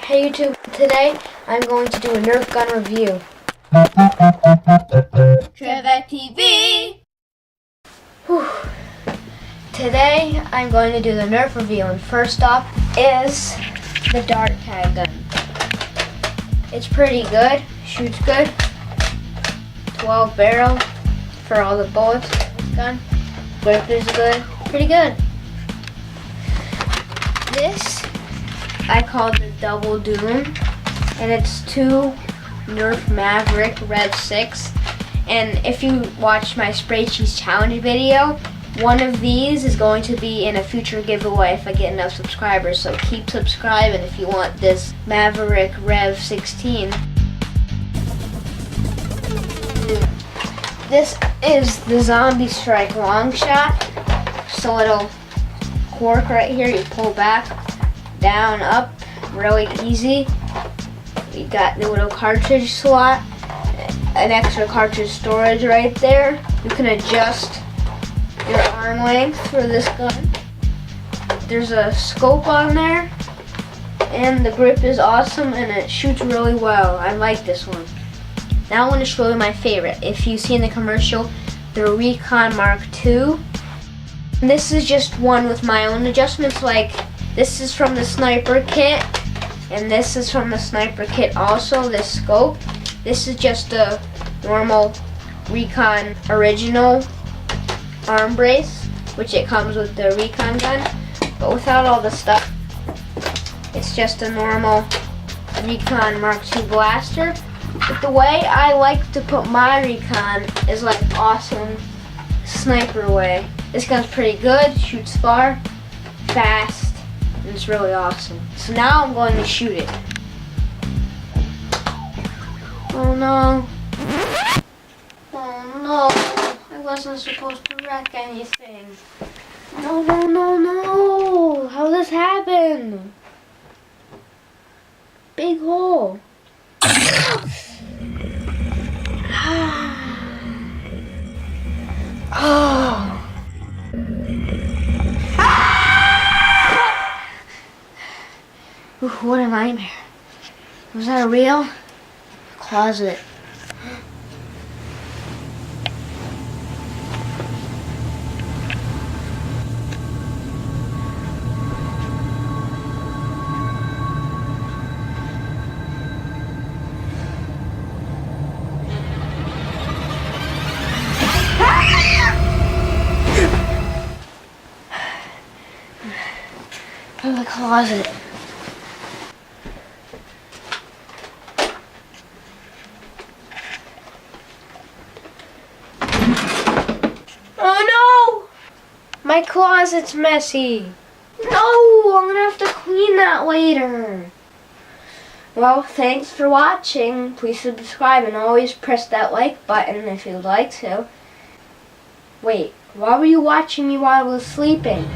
Hey YouTube, today I'm going to do a Nerf gun review. TrevVacTV! Today I'm going to do the Nerf review, and first up is the dart tag gun. It's pretty good, shoots good, 12 barrel for all the bullets. Gun grip is good, pretty good. This I call the Double Doom, and it's 2 Nerf Maverick Rev 6. And if you watch my Spray Cheese Challenge video, one of these is going to be in a future giveaway if I get enough subscribers. So keep subscribing if you want this Maverick Rev 16. This is the Zombie Strike long shot. So little cork right here, you pull back, down, up, really easy. We got the little cartridge slot, an extra cartridge storage right there. You can adjust your arm length for this gun. There's a scope on there, and the grip is awesome, and it shoots really well. I like this one. Now I want to show you my favorite. If you see in the commercial, the Recon Mark II. And this is just one with my own adjustments. Like, this is from the sniper kit, and this is from the sniper kit also, this scope. This is just a normal Recon original arm brace, which it comes with the Recon gun, but without all the stuff. It's just a normal Recon Mark II blaster. But the way I like to put my Recon is like awesome sniper way. This gun's pretty good, shoots far, fast, and it's really awesome. So now I'm going to shoot it. Oh no. Oh no. I wasn't supposed to wreck anything. No, no, no, no. How did this happen? Big hole. Oh. Ooh, what a nightmare. Was that a real closet? Oh, the closet. Oh no! My closet's messy. No, I'm gonna have to clean that later. Well, thanks for watching. Please subscribe and always press that like button if you'd like to. Wait, why were you watching me while I was sleeping?